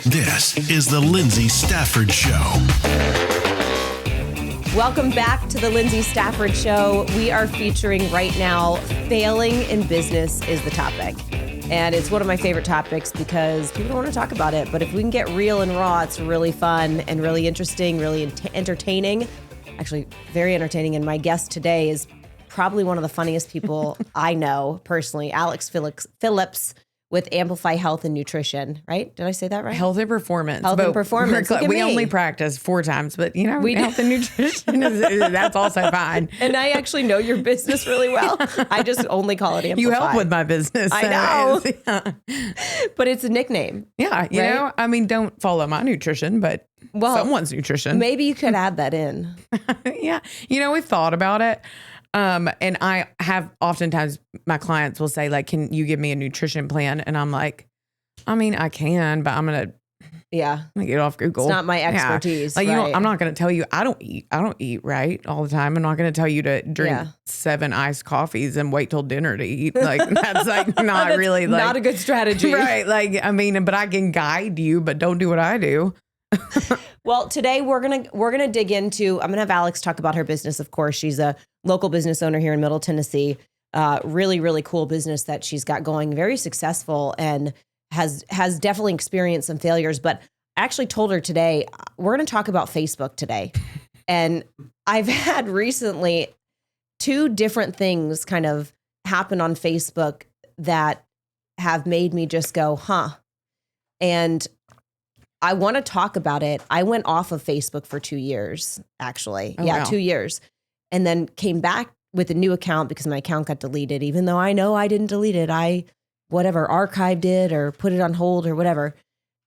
This is the Lyndsay Stafford Show. Welcome back to the Lyndsay Stafford Show. We are featuring right now, failing in business is the topic. And it's one of my favorite topics because people don't want to talk about it. But if we can get real and raw, it's really fun and really interesting, really entertaining. Actually, very entertaining. And my guest today is probably one of the funniest people I know personally, Alex Phillips with Amplify Health and Nutrition, right? Did I say that right? Health and Performance. Health and Performance. We only practice 4 times, but health and nutrition, that's also fine. And I actually know your business really well. I just only call it Amplify. You help with my business. I know. But it's a nickname. Yeah. You know, I mean, don't follow my nutrition, but someone's nutrition. Maybe you could add that in. Yeah. We've thought about it. And I have oftentimes my clients will say like, can you give me a nutrition plan? And I'm like, I mean, I can, but I'm going to get off Google. It's not my expertise. Like, right. I'm not going to tell you, I don't eat right all the time. I'm not going to tell you to drink 7 iced coffees and wait till dinner to eat. Like, that's like not that's really like not a good strategy. Right. Like, I mean, but I can guide you, but don't do what I do. Well, today we're gonna dig into. I'm gonna have Alex talk about her business. Of course, she's a local business owner here in Middle Tennessee. Really, really cool business that she's got going. Very successful and has definitely experienced some failures. But I actually told her today we're gonna talk about Facebook today. And I've had recently 2 different things kind of happen on Facebook that have made me just go, huh? And I want to talk about it. I went off of Facebook for 2 years, actually. Oh, wow. 2 years. And then came back with a new account because my account got deleted, even though I know I didn't delete it. I, archived it or put it on hold or whatever.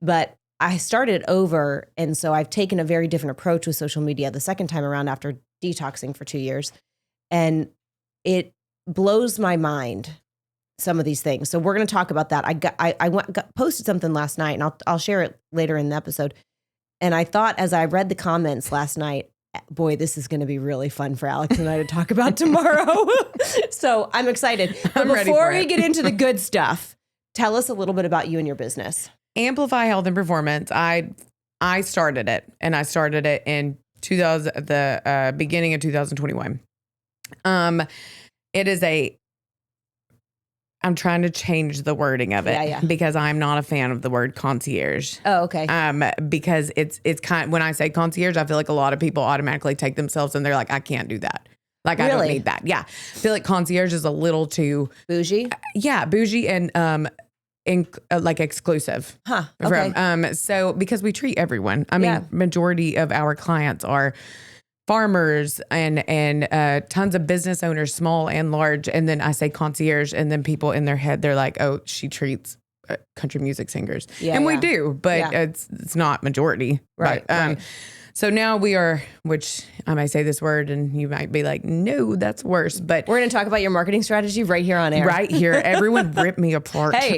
But I started over. And so I've taken a very different approach with social media the second time around after detoxing for 2 years. And it blows my mind, some of these things. So we're going to talk about that. I posted something last night, and I'll share it later in the episode. And I thought, as I read the comments last night, boy, this is going to be really fun for Alex and I to talk about tomorrow. So I'm excited. But before we get into the good stuff, tell us a little bit about you and your business. Amplify Health and Performance. I started it, and I started it in the beginning of 2021. It is I'm trying to change the wording of it because I'm not a fan of the word concierge. Oh, okay. Because it's kind of, when I say concierge, I feel like a lot of people automatically take themselves and they're like, I can't do that. Like, really? I don't need that. Yeah. I feel like concierge is a little too bougie. Bougie and like exclusive. Huh. Okay. So because we treat everyone, I mean, majority of our clients are farmers and tons of business owners, small and large. And then I say concierge, and then people in their head, they're like, oh, she treats country music singers. Yeah, and we do, but it's not majority. Right, right. So now we are, which I might say this word and you might be like, no, that's worse. But we're going to talk about your marketing strategy right here on air. Right here. Everyone rip me apart. Hey,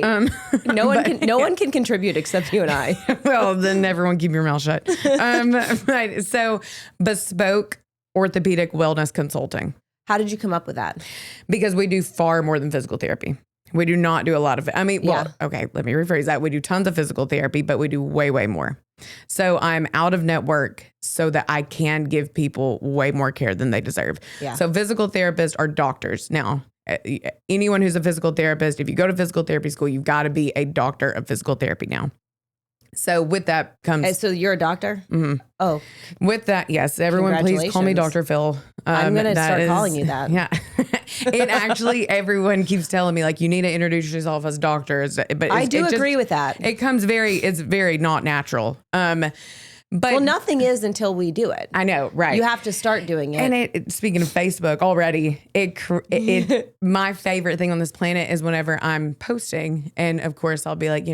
no one can contribute except you and I. Well, then everyone keep your mouth shut. Right. So bespoke orthopedic wellness consulting. How did you come up with that? Because we do far more than physical therapy. We do not do a lot of it. I mean, okay, let me rephrase that. We do tons of physical therapy, but we do way, way more. So I'm out of network so that I can give people way more care than they deserve. Yeah. So physical therapists are doctors. Now, anyone who's a physical therapist, if you go to physical therapy school, you've got to be a doctor of physical therapy now. So with that comes... So you're a doctor? Mm-hmm. Oh. With that, yes. Everyone please call me Dr. Phil. I'm going to start calling you that. Yeah. And actually, everyone keeps telling me, like, you need to introduce yourself as doctors. But I do agree with that. It's very not natural. But nothing is until we do it. I know, right? You have to start doing it. And speaking of Facebook already, it my favorite thing on this planet is whenever I'm posting, and of course I'll be like,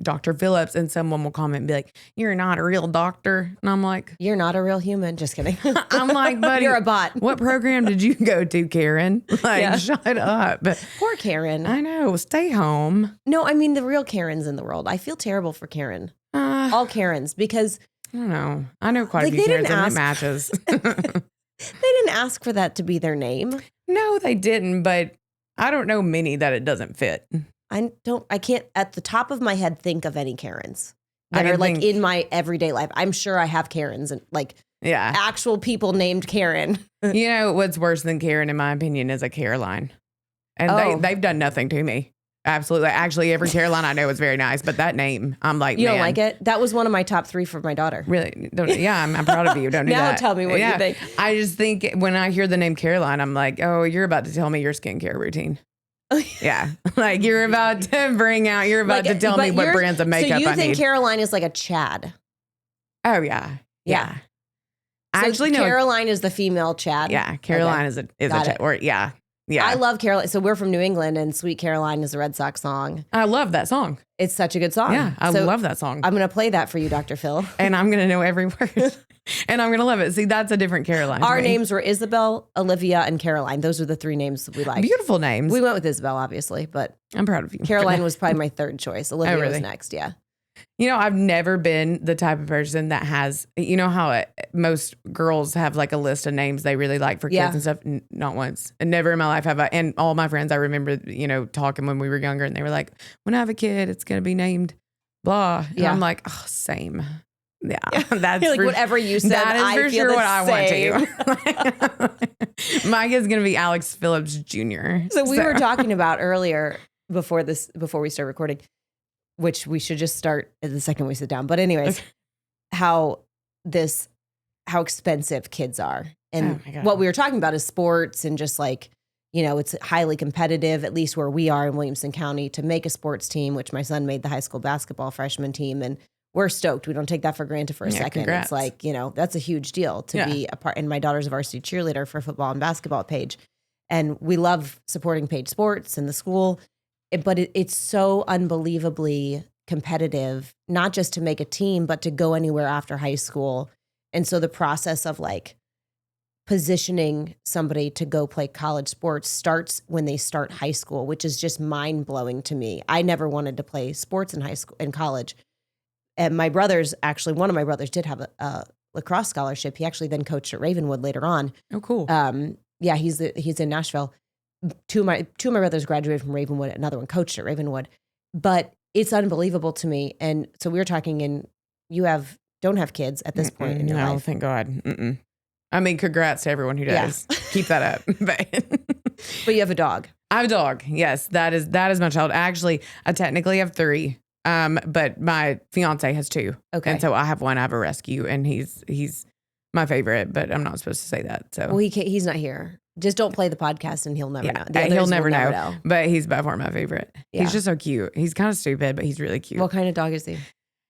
Dr. Phillips, and someone will comment and be like, "You're not a real doctor," and I'm like, "You're not a real human." Just kidding. I'm like, buddy, you're a bot. What program did you go to, Karen? Like, shut up. Poor Karen. I know. Stay home. No, I mean the real Karens in the world. I feel terrible for Karen. All Karens, because. I don't know. I know quite a few Karens and it matches. They didn't ask for that to be their name. No, they didn't, but I don't know many that it doesn't fit. I can't at the top of my head think of any Karens. that are like in my everyday life. I'm sure I have Karens and like actual people named Karen. You know, what's worse than Karen, in my opinion, is a Caroline. And they've done nothing to me. Absolutely. Actually, every Caroline I know is very nice, but that name, I'm like, you don't like it? That was one of my top 3 for my daughter. Really? I'm proud of you. Don't do now that. Tell me what you think. I just think when I hear the name Caroline, I'm like, oh, you're about to tell me your skincare routine. Yeah. Like you're about to tell me what brands of makeup I need. So you think Caroline is like a Chad? Oh, yeah. Yeah. So actually, no. Caroline is the female Chad? Yeah. Caroline is a Chad. Or, yeah. Yeah. I love Caroline. So we're from New England, and Sweet Caroline is a Red Sox song. I love that song. It's such a good song. Yeah, I love that song. I'm going to play that for you, Dr. Phil. And I'm going to know every word. And I'm going to love it. See, that's a different Caroline. Our names were Isabel, Olivia, and Caroline. Those are the 3 names that we like. Beautiful names. We went with Isabel, obviously, but I'm proud of you. Caroline was probably my 3rd choice. Olivia was next, yeah. You know, I've never been the type of person that has, you know how most girls have like a list of names they really like for kids and stuff? Not once. And never in my life have I. And all my friends, I remember, you know, talking when we were younger and they were like, when I have a kid, it's going to be named blah. And I'm like, oh, same. Yeah. That's like whatever you said, that is I for feel sure the what same. I want to. My kid's going to be Alex Phillips Jr. So we were talking about earlier before we start recording, which we should just start the second we sit down. But anyways, how expensive kids are. And what we were talking about is sports and just like, you know, it's highly competitive, at least where we are in Williamson County, to make a sports team, which my son made the high school basketball freshman team. And we're stoked. We don't take that for granted for a second. Congrats. It's like, you know, that's a huge deal to be a part. And my daughter's a varsity cheerleader for football and basketball at Page. And we love supporting Page sports and the school. But it's so unbelievably competitive, not just to make a team, but to go anywhere after high school. And so the process of like positioning somebody to go play college sports starts when they start high school, which is just mind blowing to me. I never wanted to play sports in high school, in college. And my brothers, actually, one of my brothers did have a lacrosse scholarship. He actually then coached at Ravenwood later on. Oh, cool. Yeah, he's in Nashville. Two of my brothers graduated from Ravenwood. Another one coached at Ravenwood. But it's unbelievable to me. And so we were talking, and you don't have kids at this point in your life. No, thank God. Mm-mm. I mean, congrats to everyone who does. Yeah. Keep that up. But you have a dog. I have a dog. Yes, that is my child. Actually, I technically have 3. But my fiance has 2. Okay. And so I have one. I have a rescue, and he's my favorite, but I'm not supposed to say that. So well, he's not here. Just don't play the podcast, and he'll never know. He'll never know. But he's by far my favorite. Yeah. He's just so cute. He's kind of stupid, but he's really cute. What kind of dog is he?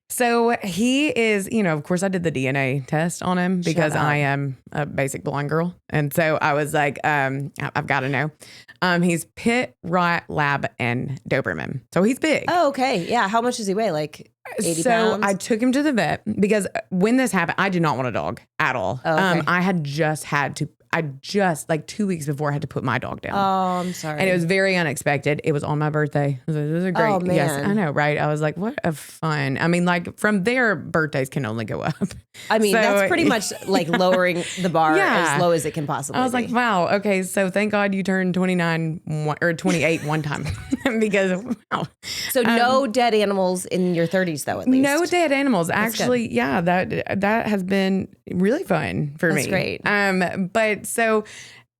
So he is, you know, of course I did the DNA test on him because I am a basic blonde girl. And so I was like, I've got to know. He's Pit, Rot, Lab, and Doberman. So he's big. Oh, okay. Yeah. How much does he weigh? Like 80 pounds? I took him to the vet because when this happened, I did not want a dog at all. Oh, okay. I just like 2 weeks before had to put my dog down. Oh, I'm sorry. And it was very unexpected. It was on my birthday. It was a great, oh, man. Yes, I know, right? I was like, what a fun. I mean, like from there, birthdays can only go up. I mean, that's pretty much like lowering the bar as low as it can possibly be. I was like, wow, okay. So thank God you turned 29 or 28 one time because, wow. So no dead animals in your 30s though, at least. No dead animals. Actually, yeah, that has been really fun for me. That's great. But so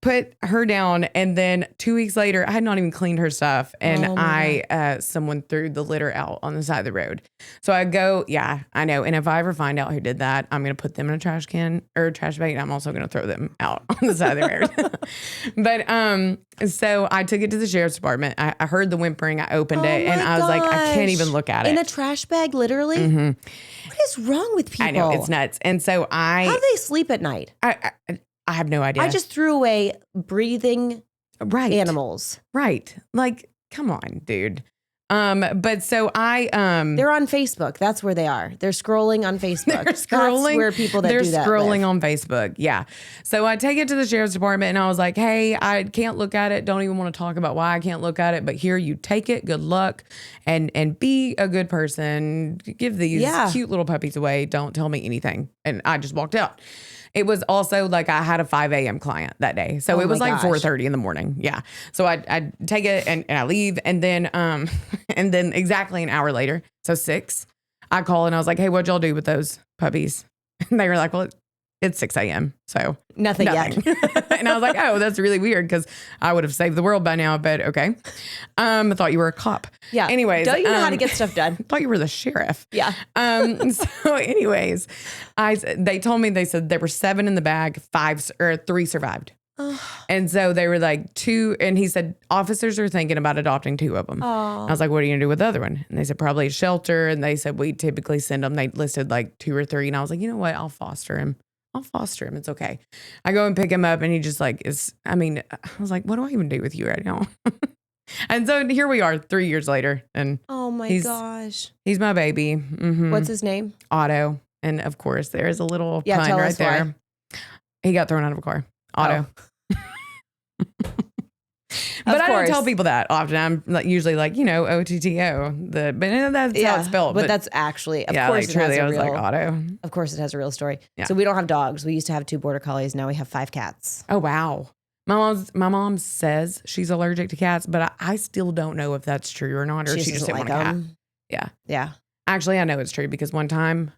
put her down, and then 2 weeks later, I had not even cleaned her stuff, and someone threw the litter out on the side of the road. So I go, yeah, I know. And if I ever find out who did that, I'm going to put them in a trash can or a trash bag, and I'm also going to throw them out on the side of the road. But so I took it to the sheriff's department. I heard the whimpering. I opened it, and I was like, I can't even look at it. In a trash bag, literally? Mm-hmm. What is wrong with people? I know, it's nuts. And so how do they sleep at night? I have no idea. I just threw away breathing animals. Right. Like, come on, dude. But so they're on Facebook. That's where they are. They're scrolling on Facebook. They're scrolling. That's where people that do that They're scrolling live. on Facebook. Yeah. So I take it to the sheriff's department, and I was like, hey, I can't look at it. Don't even want to talk about why I can't look at it. But here, you take it. Good luck. And be a good person. Give these cute little puppies away. Don't tell me anything. And I just walked out. It was also like I had a 5 a.m. client that day. So it was like 4:30 in the morning. Yeah. So I take it and I leave. And then exactly an hour later, so 6, I called and I was like, hey, what'd y'all do with those puppies? And they were like, well, it's 6 a.m. So nothing. yet. And I was like, oh, that's really weird because I would have saved the world by now. But okay. I thought you were a cop. Yeah. Anyways. Don't you know how to get stuff done? I thought you were the sheriff. Yeah. So anyways, they told me, they said there were 7 in the bag, 3 survived. And so they were like 2. And he said, officers are thinking about adopting 2 of them. I was like, what are you gonna do with the other one? And they said, probably a shelter. And they said, we typically send them. They listed like 2 or 3. And I was like, you know what? I'll foster him. It's okay. I go and pick him up and he just like I was like, what do I even do with you right now? And so here we are 3 years later. And oh my gosh. He's my baby. Mm-hmm. What's his name? Otto. And of course, there's a little pun tell right us there. Why. He got thrown out of a car. Otto. But I don't tell people that often. I'm usually like, OTTO. But that's how it's spelled. But that's actually, of course, like, it truly, has a I was real, like, Otto. Of course, it has a real story. Yeah. So we don't have dogs. We used to have 2 border collies. Now we have 5 cats. Oh, wow. My mom says she's allergic to cats, but I still don't know if that's true or not, or she just didn't want a cat. Yeah. Yeah. Actually, I know it's true because one time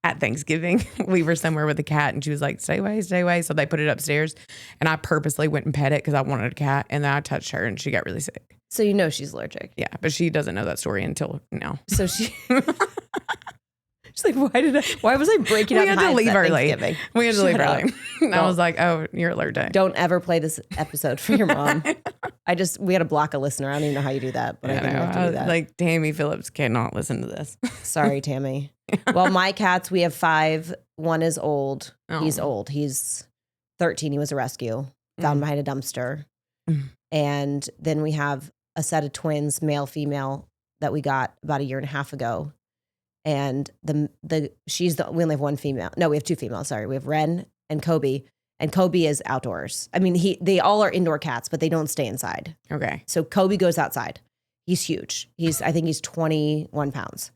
at Thanksgiving, we were somewhere with a cat and she was like, stay away, stay away. So they put it upstairs and I purposely went and pet it because I wanted a cat. And then I touched her and she got really sick. So you know she's allergic. Yeah, but she doesn't know that story until now. So she's like, why was I breaking up? We had to leave early. We had to leave early. And I was like, oh, you're allergic. Don't ever play this episode for your mom. We had to block a listener. I don't even know how you do that, but I didn't have to do that. Like, Tammy Phillips cannot listen to this. Sorry, Tammy. Well, my cats, we have 5. One is old. Oh. He's old. He's 13. He was a rescue. Found behind a dumpster. And then we have a set of twins, male, female, that we got about 1.5 years ago. And we only have 1 female. No, we have 2 females. Sorry. We have Ren and Kobe. And Kobe is outdoors. I mean, they all are indoor cats, but they don't stay inside. Okay. So Kobe goes outside. He's huge. I think he's 21 pounds.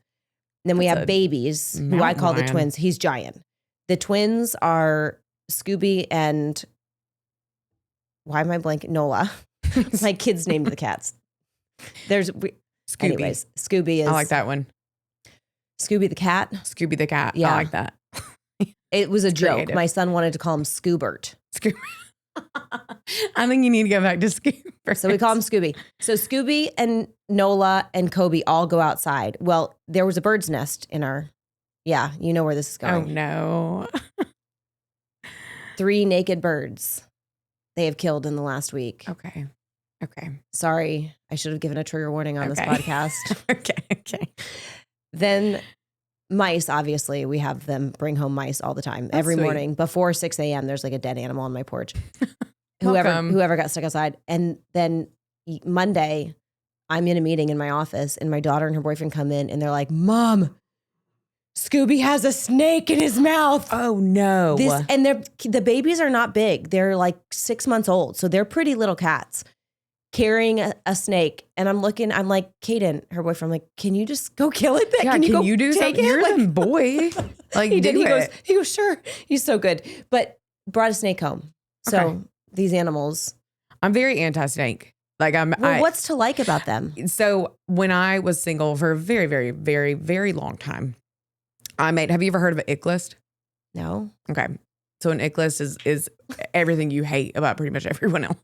And then we have babies, who I call the twins. He's giant. The twins are Scooby and, why am I blanking? Nola. My kids named the cats. Scooby. Anyways, Scooby is. I like that one. Scooby the cat. Scooby the cat. Yeah. I like that. It was a joke. Creative. My son wanted to call him Scoobert. I think you need to go back to Scooby. So we call him Scooby. So Scooby and Nola and Kobe all go outside. Well, there was a bird's nest in our, you know where this is going. Oh, no. 3 naked birds they have killed in the last week. Okay. Sorry, I should have given a trigger warning on this podcast. Okay. Then mice, obviously, we have them bring home mice all the time. That's every sweet. morning before 6 a.m. There's like a dead animal on my porch. Welcome. Whoever got stuck outside. And then Monday, I'm in a meeting in my office and my daughter and her boyfriend come in and they're like, Mom, Scooby has a snake in his mouth. Oh, no. And the babies are not big. They're like 6 months old. So they're pretty little cats carrying a snake. And I'm like, Kaden, her boyfriend, I'm like, can you just go kill it? Yeah, can you do something? You're the boy. Like, he did. it. He goes, sure. He's so good. But brought a snake home. So Okay. these animals. I'm very anti-snake. Like what's to like about them? So when I was single for a very, very, very, very long time, have you ever heard of an ick list? No. Okay. So an ick list is everything you hate about pretty much everyone else.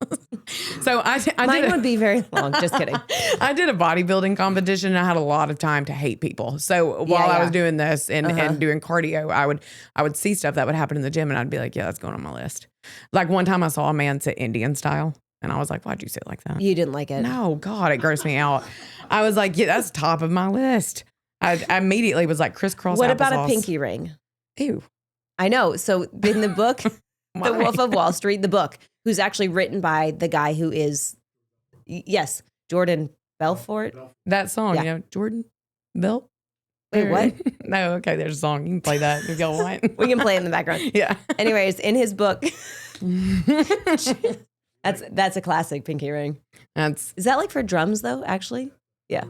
So Mine would be very long. Just kidding. I did a bodybuilding competition and I had a lot of time to hate people. So while I was doing this and doing cardio, I would see stuff that would happen in the gym and I'd be like, yeah, that's going on my list. Like one time I saw a man sit Indian style and I was like, why'd you sit like that? You didn't like it? No, God, it grossed me out. I was like, yeah, that's top of my list. I immediately was like crisscross. What about applesauce. a pinky ring? Ew. I know. So in the book, The Wolf of Wall Street, the book, who's actually written by the guy who is, Jordan Belfort. That song, Jordan Bell. Wait, what? No, okay, there's a song. You can play that if y'all want. We can play it in the background. Yeah. Anyways, in his book, that's a classic pinky ring. Is that like for drums though, actually? Yeah.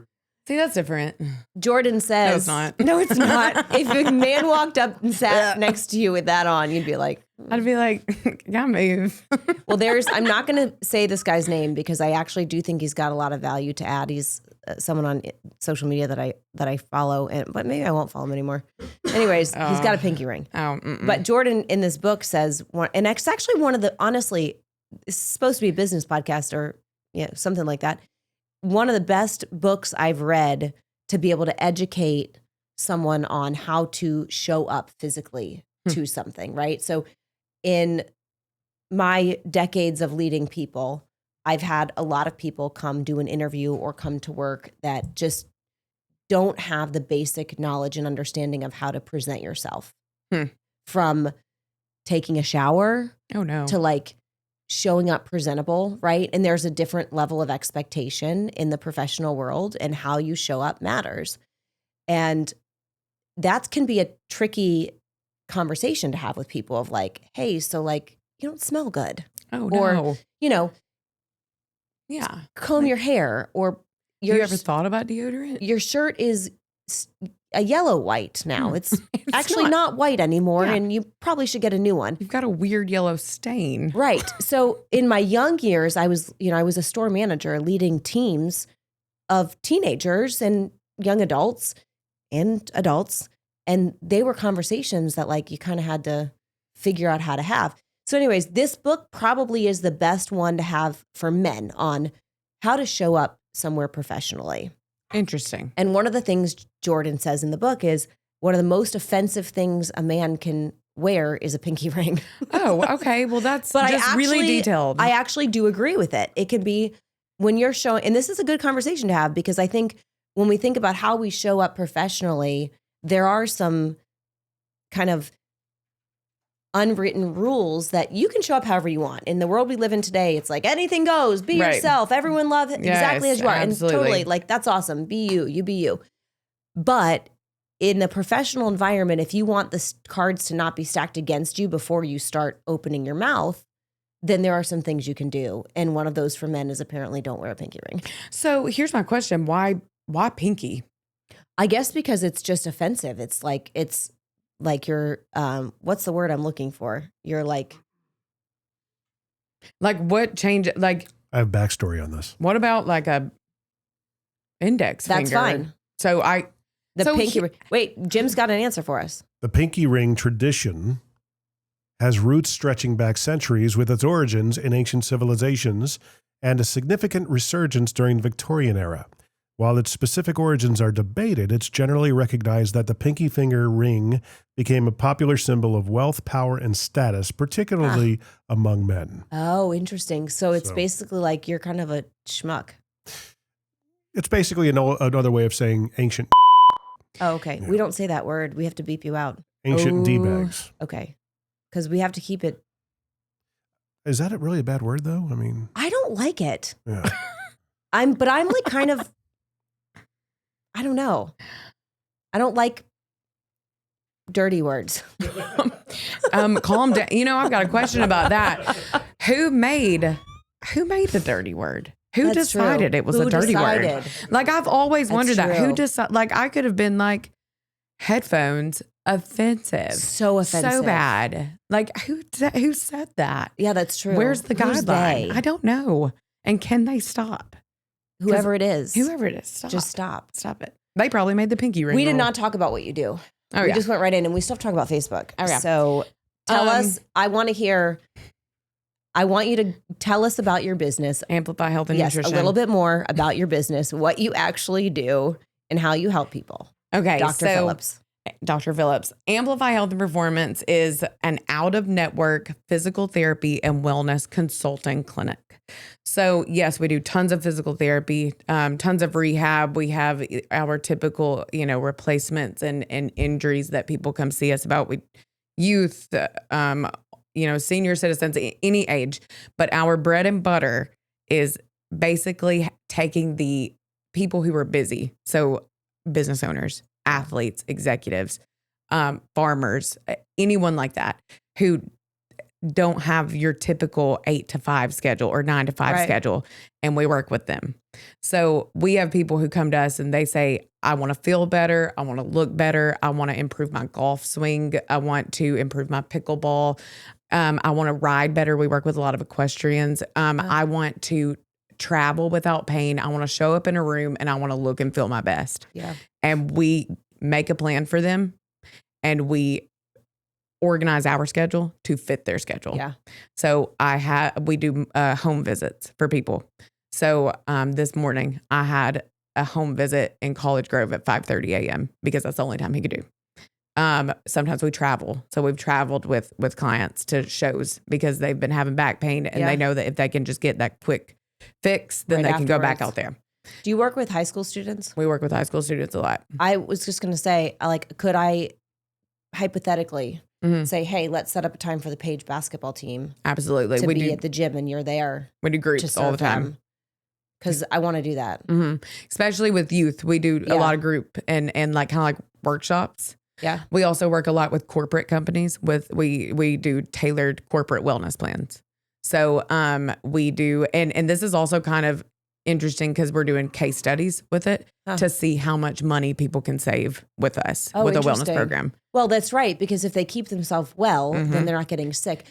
See, that's different. Jordan says. No, it's not. No, it's not. If a man walked up and sat next to you with that on, you'd be like. I'd be like, gotta move. Well, I'm not going to say this guy's name because I actually do think he's got a lot of value to add. He's someone on social media that I follow, but maybe I won't follow him anymore. Anyways, he's got a pinky ring. But Jordan in this book says, and it's actually one of the, honestly, it's supposed to be a business podcast or something like that. One of the best books I've read to be able to educate someone on how to show up physically to something, right? So in my decades of leading people, I've had a lot of people come do an interview or come to work that just don't have the basic knowledge and understanding of how to present yourself. From taking a shower to like showing up presentable, right? And there's a different level of expectation in the professional world, and how you show up matters. And that can be a tricky conversation to have with people of like, hey, so like, you don't smell good. Or, comb your hair, or you ever thought about deodorant? Your shirt is a yellow white now. It's actually not white anymore, and you probably should get a new one. You've got a weird yellow stain. Right. So in my young years, I was a store manager leading teams of teenagers and young adults, and they were conversations that like you kind of had to figure out how to have. So anyways, this book probably is the best one to have for men on how to show up somewhere professionally. Interesting. And one of the things Jordan says in the book is one of the most offensive things a man can wear is a pinky ring. Oh, okay. Well, that's really detailed. I actually do agree with it. It can be when you're showing, and this is a good conversation to have, because I think when we think about how we show up professionally, there are some kind of unwritten rules that you can show up however you want. In the world we live in today, it's like anything goes, be yourself. Everyone loves exactly as you are. Absolutely. And totally, like, that's awesome. Be you, you be you. But in the professional environment, if you want the cards to not be stacked against you before you start opening your mouth, then there are some things you can do. And one of those for men is apparently don't wear a pinky ring. So here's my question. Why pinky? I guess because it's just offensive. It's like you're, what's the word I'm looking for? You're like what change? Like, I have backstory on this. What about like a index That's finger? fine. So pinky ring. Wait, Jim's got an answer for us. The pinky ring tradition has roots stretching back centuries, with its origins in ancient civilizations and a significant resurgence during the Victorian era. While its specific origins are debated, it's generally recognized that the pinky finger ring became a popular symbol of wealth, power, and status, particularly among men. Oh, interesting. So it's basically like you're kind of a schmuck. It's basically another way of saying ancient. Oh, okay. Yeah. We don't say that word. We have to beep you out. Ancient D-bags. Okay. Because we have to keep it. Is that really a bad word, though? I mean, I don't like it. Yeah. I'm like kind of, I don't know. I don't like dirty words. Calm down. I've got a question about that. Who made the dirty word? Who decided it was a dirty word? Like, I've always wondered that. Who decided? Like, I could have been like, headphones, offensive. So offensive. So bad. Like, who said that? Yeah, that's true. Where's the guideline? I don't know. And can they stop? Whoever it is. Stop. Just stop. Stop it. They probably made the pinky ring. We did not talk about what you do. Oh, we just went right in, and we still have to talk about Facebook. Oh, yeah. So tell us, I want you to tell us about your business. Amplify Health and Nutrition. Yes, a little bit more about your business, what you actually do, and how you help people. Okay, Dr. Phillips. Dr. Phillips. Amplify Health and Performance is an out-of-network physical therapy and wellness consulting clinic. So yes, we do tons of physical therapy, tons of rehab. We have our typical, replacements and injuries that people come see us about. We youth, senior citizens, any age. But our bread and butter is basically taking the people who are busy. So business owners, athletes, executives, farmers, anyone like that who don't have your typical 8 to 5 schedule or 9 to 5 schedule, and we work with them. So we have people who come to us and they say, I want to feel better. I want to look better. I want to improve my golf swing. I want to improve my pickleball. I want to ride better. We work with a lot of equestrians. I want to travel without pain. I want to show up in a room and I want to look and feel my best. Yeah. And we make a plan for them and we organize our schedule to fit their schedule. Yeah. So we do home visits for people. So this morning I had a home visit in College Grove at 5:30 a.m. because that's the only time he could do. Sometimes we travel. So we've traveled with clients to shows because they've been having back pain and they know that if they can just get that quick fix, then they can go back out there. Do you work with high school students? We work with high school students a lot. I was just going to say, like, could I hypothetically say, hey, let's set up a time for the Page basketball team Absolutely. to be at the gym and you're there. We do groups all the time. Because I want to do that. Especially with youth. We do a lot of group and like kind of like workshops. Yeah. We also work a lot with corporate companies we do tailored corporate wellness plans. So we do, and this is also kind of interesting because we're doing case studies with it to see how much money people can save with us with a wellness program. Well, that's right. Because if they keep themselves well, then they're not getting sick.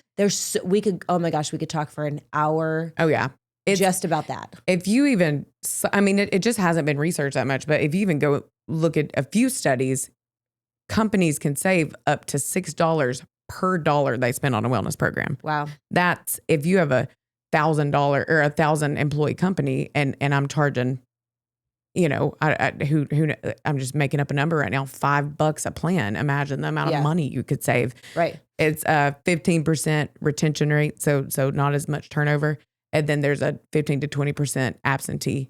We could talk for an hour. Oh yeah. It's just about that. If you even, it just hasn't been researched that much, but if you even go look at a few studies, companies can save up to $6 per dollar they spend on a wellness program. Wow. That's if you have $1,000 or 1,000 employee company and I'm charging, I'm just making up a number right now, $5 a plan. Imagine the amount of money you could save. Right. It's a 15% retention rate. So not as much turnover. And then there's a 15 to 20% absentee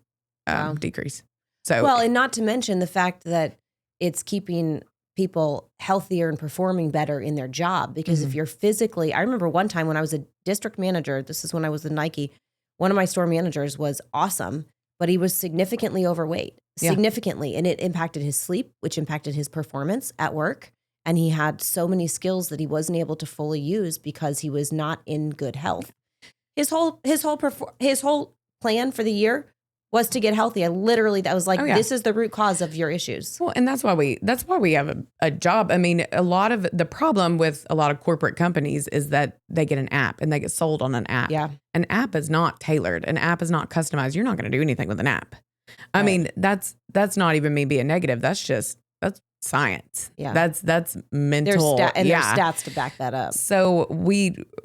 decrease. So and not to mention the fact that it's keeping people healthier and performing better in their job. Because if you're physically, I remember one time when I was a district manager, this is when I was in Nike, one of my store managers was awesome, but he was significantly overweight, significantly. And it impacted his sleep, which impacted his performance at work. And he had so many skills that he wasn't able to fully use because he was not in good health. His whole plan for the year was to get healthy. That was like, this is the root cause of your issues. Well, and that's why we have a job. A lot of the problem with a lot of corporate companies is that they get an app and they get sold on an app. Yeah. An app is not tailored. An app is not customized. You're not going to do anything with an app. That's not even me being negative. That's science. Yeah. That's mental. There's stats to back that up. So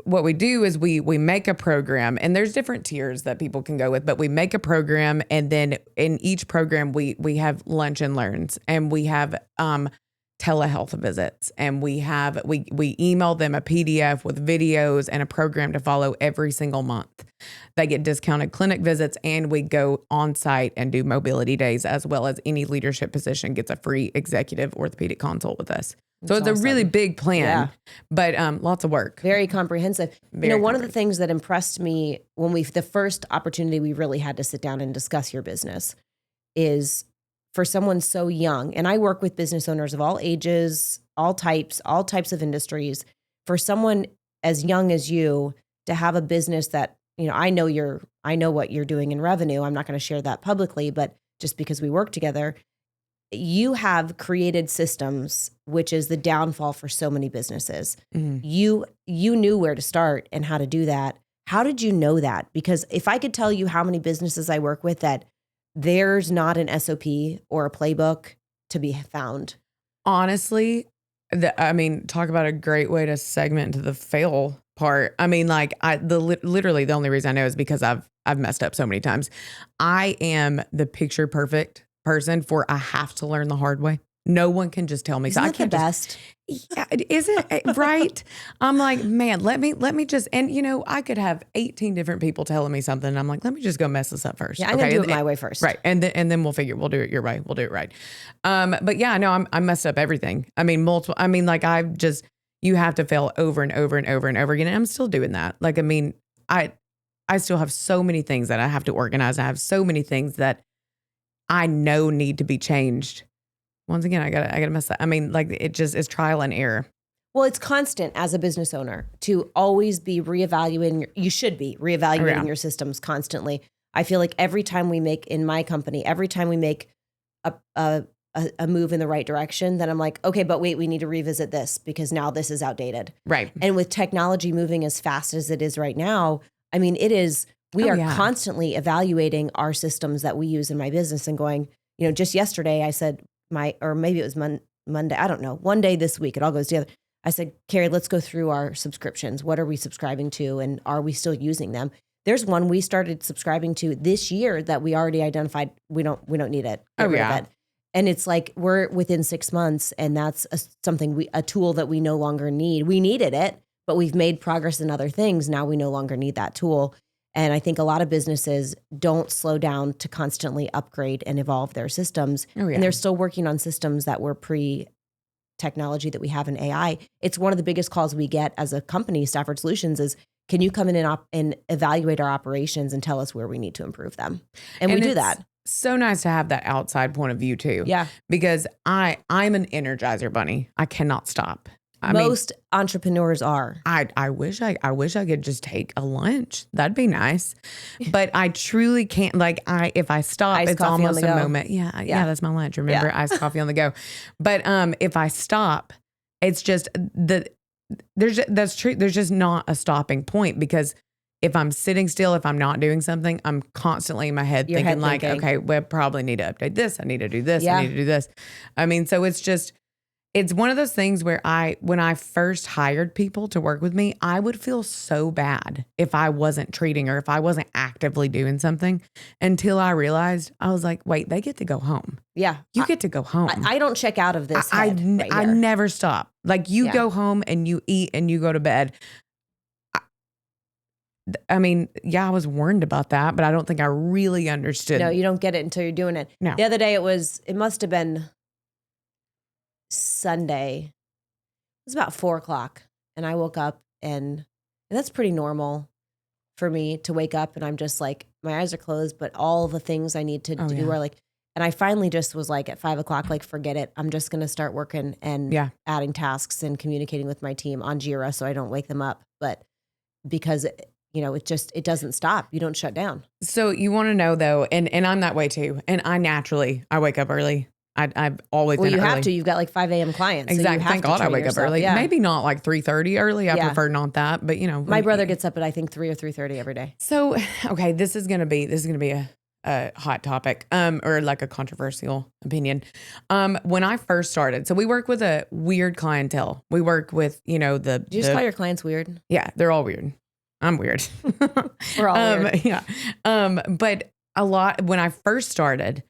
what we do is we make a program, and there's different tiers that people can go with, but we make a program, and then in each program we have lunch and learns, and we have telehealth visits, and we email them a PDF with videos and a program to follow every single month. They get discounted clinic visits, and we go on site and do mobility days, as well as any leadership position gets a free executive orthopedic consult with us. So it's awesome. A really big plan, but lots of work. Very comprehensive. One of the things that impressed me when the first opportunity we really had to sit down and discuss your business is for someone so young, and I work with business owners of all ages, all types of industries. For someone as young as you to have a business that, I know what you're doing in revenue. I'm not going to share that publicly, but just because we work together, you have created systems, which is the downfall for so many businesses. Mm-hmm. You knew where to start and how to do that. How did you know that? Because if I could tell you how many businesses I work with that there's not an SOP or a playbook to be found. Honestly, talk about a great way to segment into the fail part. Literally the only reason I know is because I've messed up so many times. I am the picture perfect person for I have to learn the hard way. No one can just tell me. Isn't that the best? Yeah, is it right? I'm like, man, let me just, and I could have 18 different people telling me something. And I'm like, let me just go mess this up first. Yeah, I'm gonna do it my way first. Right. And then we'll do it your way. We'll do it right. But yeah, no, I messed up everything. Multiple, you have to fail over and over and over and over again. And I'm still doing that. I still have so many things that I have to organize. I have so many things that I know need to be changed. Once again, I gotta mess that. It just is trial and error. Well, it's constant as a business owner to always be reevaluating. You should be reevaluating your systems constantly. I feel like every time we make a move in the right direction, then I'm like, okay, but wait, we need to revisit this because now this is outdated. Right. And with technology moving as fast as it is right now, it is We are yeah. constantly evaluating our systems that we use in my business and going, just yesterday I said or maybe it was Monday, I don't know, one day this week, it all goes together. I said, Carrie, let's go through our subscriptions. What are we subscribing to? And are we still using them? There's one we started subscribing to this year that we already identified. We don't need it. Get rid of it. And it's like, we're within 6 months, and that's a tool that we no longer need. We needed it, but we've made progress in other things. Now we no longer need that tool. And I think a lot of businesses don't slow down to constantly upgrade and evolve their systems. And they're still working on systems that were pre-technology that we have in AI. It's one of the biggest calls we get as a company, Stafford Solutions, is can you come in and evaluate our operations and tell us where we need to improve them? And we do that. So nice to have that outside point of view too. Yeah. Because I'm an energizer bunny. I cannot stop. Most entrepreneurs are. I wish I could just take a lunch. That'd be nice. But I truly can't. If I stop, it's almost a moment. Yeah, that's my lunch. Remember, iced coffee on the go. But if I stop, it's just that's true. There's just not a stopping point, because if I'm sitting still, if I'm not doing something, I'm constantly in my head thinking okay, we probably need to update this. I need to do this. I need to do this. So it's one of those things where when I first hired people to work with me, I would feel so bad if I wasn't treating or if I wasn't actively doing something, until I realized, I was like, wait, they get to go home. Yeah. You get to go home. I don't check out of this. I never stop. You go home and you eat and you go to bed. I was warned about that, but I don't think I really understood. No, you don't get it until you're doing it. No. The other day it must have been Sunday. It was about 4:00, and I woke up, and that's pretty normal for me to wake up, and I'm just like, my eyes are closed, but all the things I need to do are and I finally just was like at 5:00, forget it. I'm just going to start working and adding tasks and communicating with my team on Jira so I don't wake them up. But because it doesn't stop. You don't shut down. So you want to know though, and I'm that way too. And I wake up early. I've always been early. Well, you have to. You've got 5 a.m. clients. Exactly. So Thank God I wake up early. Yeah. Maybe not 3:30 early. I prefer not that, but my brother gets up at I think 3 or 3:30 every day. So, okay, this is going to be a hot topic, or a controversial opinion. When I first started, so we work with a weird clientele. We work with, Do you just call your clients weird? Yeah, they're all weird. I'm weird. We're all weird. Yeah. But when I first started,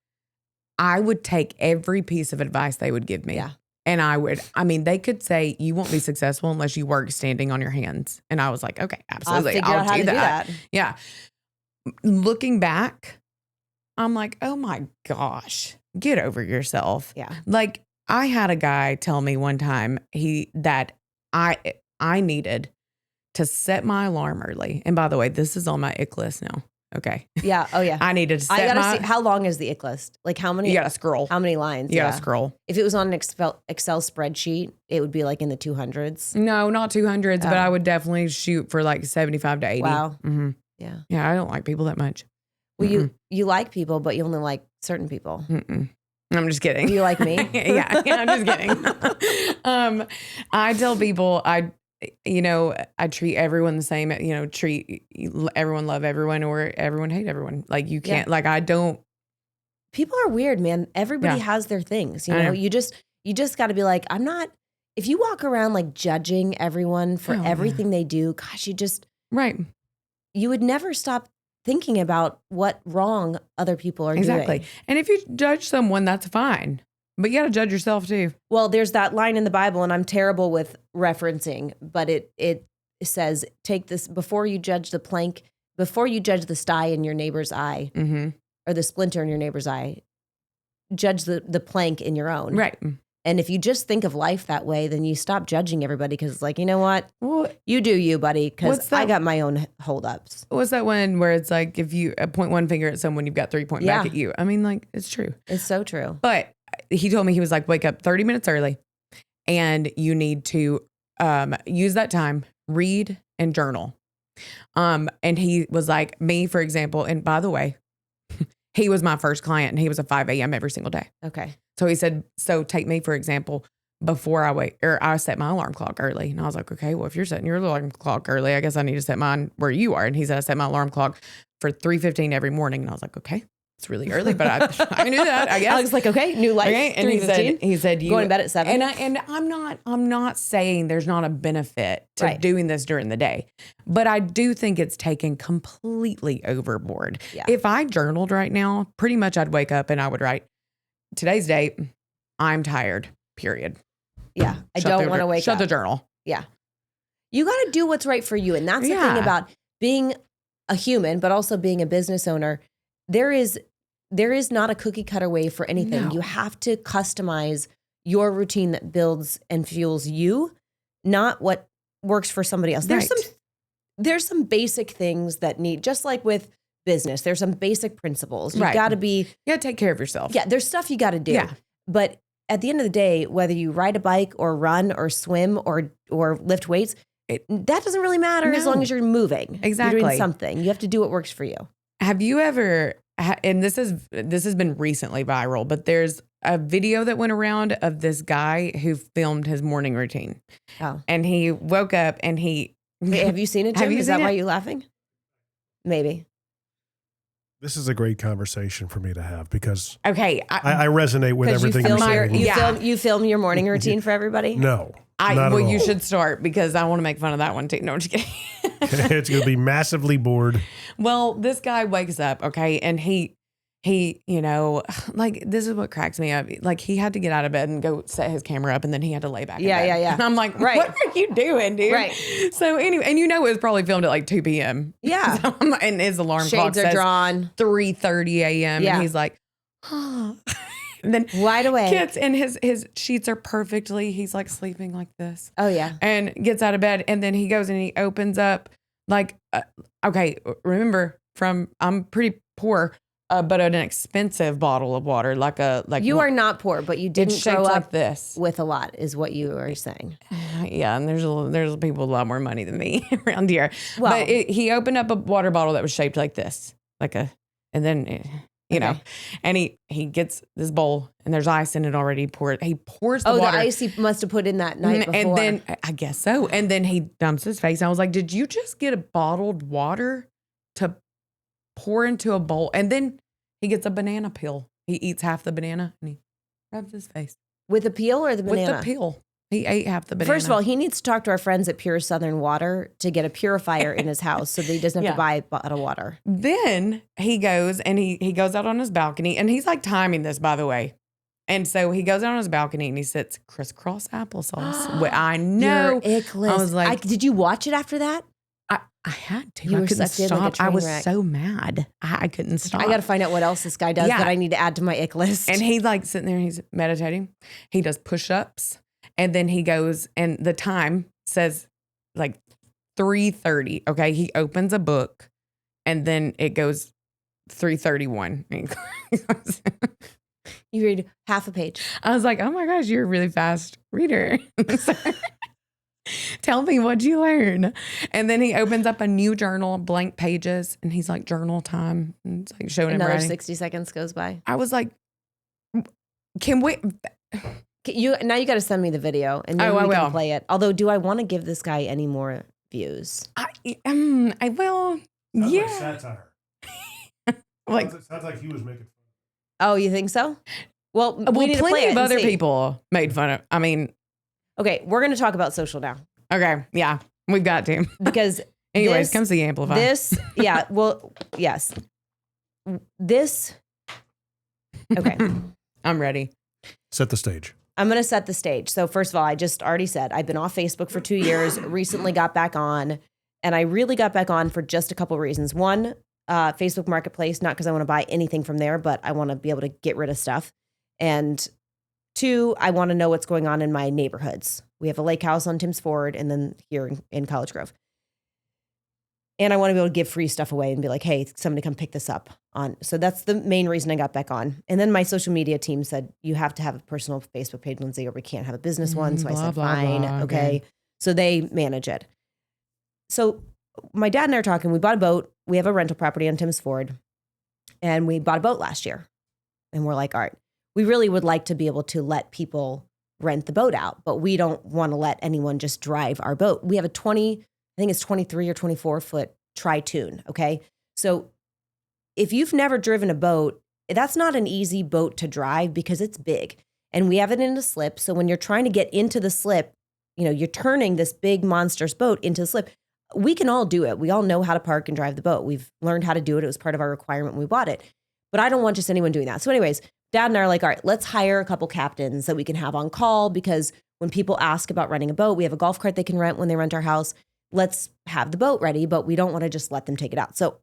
I would take every piece of advice they would give me. Yeah. And they could say, you won't be successful unless you work standing on your hands. And I was like, okay, absolutely. I'll do that. Yeah. Looking back, I'm like, oh my gosh, get over yourself. Yeah. I had a guy tell me one time that I needed to set my alarm early. And by the way, this is on my ick list now. Okay. Yeah. Oh yeah. I needed to set see, how long is the ick list? How many? You gotta scroll. How many lines? You gotta scroll. If it was on an Excel spreadsheet, it would be in the 200s. No, not 200s, but I would definitely shoot for 75 to 80. Wow. Mm-hmm. Yeah. Yeah, I don't like people that much. Well, you like people, but you only like certain people. Mm-mm. I'm just kidding. You like me? yeah, I'm just kidding. I tell people I treat everyone the same, treat everyone, love everyone, or everyone hate everyone. You can't, I don't. People are weird, man. Everybody has their things, you just got to be I'm not, if you walk around judging everyone for everything they do, gosh, right. You would never stop thinking about what wrong other people are doing. Exactly. And if you judge someone, that's fine. But you got to judge yourself too. Well, there's that line in the Bible, and I'm terrible with referencing, but it says, take this before you judge the plank, before you judge the sty in your neighbor's eye, or the splinter in your neighbor's eye, judge the plank in your own. Right. And if you just think of life that way, then you stop judging everybody, because you know what? Well, you do you, buddy, because I got my own holdups. What's that one where it's if you point one finger at someone, you've got 3 pointing back at you? It's true. It's so true. But he told me, he was wake up 30 minutes early, and you need to use that time, read and journal. And he was me, for example, and by the way, he was my first client, and he was a 5 a.m. every single day. Okay. So he said, so take me, for example, before I set my alarm clock early. And I was like, okay, well, if you're setting your alarm clock early, I guess I need to set mine where you are. And he said, I set my alarm clock for 3:15 every morning. And I was like, okay, it's really early, but I can do that, I guess. Alex like, okay, new life. Okay. And he said, you going to bed at 7. And I'm not saying there's not a benefit to Right. doing this during the day, but I do think it's taken completely overboard. Yeah. If I journaled right now, pretty much I'd wake up and I would write today's date. I'm tired, period. Yeah. I don't want to wake up. Shut the journal. Yeah. You got to do what's right for you. And that's the Yeah. thing about being a human, but also being a business owner. There is not a cookie cutter way for anything. No. You have to customize your routine that builds and fuels you, not what works for somebody else. Right. There's some basic things that need, just like with business, there's some basic principles. You Right. got to be, You gotta take care of yourself. yeah, there's stuff you got to do. Yeah. But at the end of the day, whether you ride a bike or run or swim or lift weights, that doesn't really matter as No. long as you're moving. Exactly. You're doing something. You have to do what works for you. Have you ever, and this has been recently viral, but there's a video that went around of this guy who filmed his morning routine. Oh. And he woke up and he, Hey, have you seen it, Jim? Have you Is that seen why it? you're laughing? Maybe. This is a great conversation for me to have because okay. I resonate with Because you everything you're film saying. you film your morning routine for everybody? No. not at you all. should start because I want to make fun of that one too. No, I'm just kidding. It's going to be massively bored. Well, this guy wakes up, okay, and he, you know, like this is what cracks me up. Like he had to get out of bed and go set his camera up, and then he had to lay back. Yeah, in bed. yeah, yeah. And I'm like, Right. what are you doing, dude? Right. So anyway, and you know it was probably filmed at like 2 p.m. Yeah. So and his alarm clock Shades are says drawn. 3:30 a.m. Yeah. And he's like, oh. And then Wide awake. gets and his sheets are perfectly. He's like sleeping like this. Oh, yeah. And gets out of bed, and then he goes and he opens up like, okay, remember I'm pretty poor, but an expensive bottle of water, like You are not poor, but you didn't it's shaped grow like up this. with a lot, is what you are saying. Yeah, and there's people with a lot more money than me around here. Well- But he opened up a water bottle that was shaped like this, and then. You know, Okay. and he gets this bowl and there's ice in it already. He pours the Oh, water. the ice he must have put in that night before. And then I guess so. And then he dumps his face. I was like, did you just get a bottled water to pour into a bowl? And then he gets a banana peel. He eats half the banana and he rubs his face With the peel or the banana? with the peel. He ate half the banana. First of all, he needs to talk to our friends at Pure Southern Water to get a purifier in his house so that he doesn't have Yeah. to buy bottled water. Then he goes and he goes out on his balcony, and he's like timing this, by the way. And so he goes out on his balcony and he sits crisscross applesauce. Well, I know. You're ickless. I was like, did you watch it after that? I had to. You I were couldn't sucked in like a stop. I train was wreck. so mad. I couldn't stop. I got to find out what else this guy does Yeah. that I need to add to my ick list. And he's like sitting there and he's meditating. He does push-ups. And then he goes, and the time says like 3:30. Okay. He opens a book and then it goes 3:31. You read half a page. I was like, oh my gosh, you're a really fast reader. Tell me what you learn. And then he opens up a new journal, blank pages, and he's like, journal time. And it's like showing him Another writing. 60 seconds goes by. I was like, can we? Now you got to send me the video and then Oh, I we can will. play it. Although, do I want to give this guy any more views? I will. Sounds Yeah. like satire. Like, Sounds like he was making fun. Oh, you think so? Well, we well, need to play plenty it of and other see. people made fun of. I mean, Okay, we're going to talk about social now okay, yeah, we've got to. because Anyways, this- comes the Amplify. This, yeah, well, yes. This, okay. I'm ready. Set the stage. I'm going to set the stage. So first of all, I just already said I've been off Facebook for 2 years, recently got back on, and I really got back on for just a couple reasons. One, Facebook Marketplace, not because I want to buy anything from there, but I want to be able to get rid of stuff. And two, I want to know what's going on in my neighborhoods. We have a lake house on Timms Ford and then here in College Grove. And I want to be able to give free stuff away and be like, hey, somebody come pick this up on. So that's the main reason I got back on. And then my social media team said, you have to have a personal Facebook page, Lyndsay, or we can't have a business one. So I blah, said, blah, fine. blah, Okay. okay. So they manage it. So my dad and I are talking. We bought a boat. We have a rental property on Timms Ford. And we bought a boat last year. And we're like, all right, we really would like to be able to let people rent the boat out, but we don't want to let anyone just drive our boat. We have a 23 or 24 foot Tri-Tune. Okay. So if you've never driven a boat, that's not an easy boat to drive because it's big. And we have it in a slip. So when you're trying to get into the slip, you're turning this big monstrous boat into the slip. We can all do it. We all know how to park and drive the boat. We've learned how to do it. It was part of our requirement when we bought it. But I don't want just anyone doing that. So anyways, Dad and I are like, all right, let's hire a couple captains that we can have on call, because when people ask about renting a boat, we have a golf cart they can rent when they rent our house. Let's have the boat ready, but we don't want to just let them take it out. So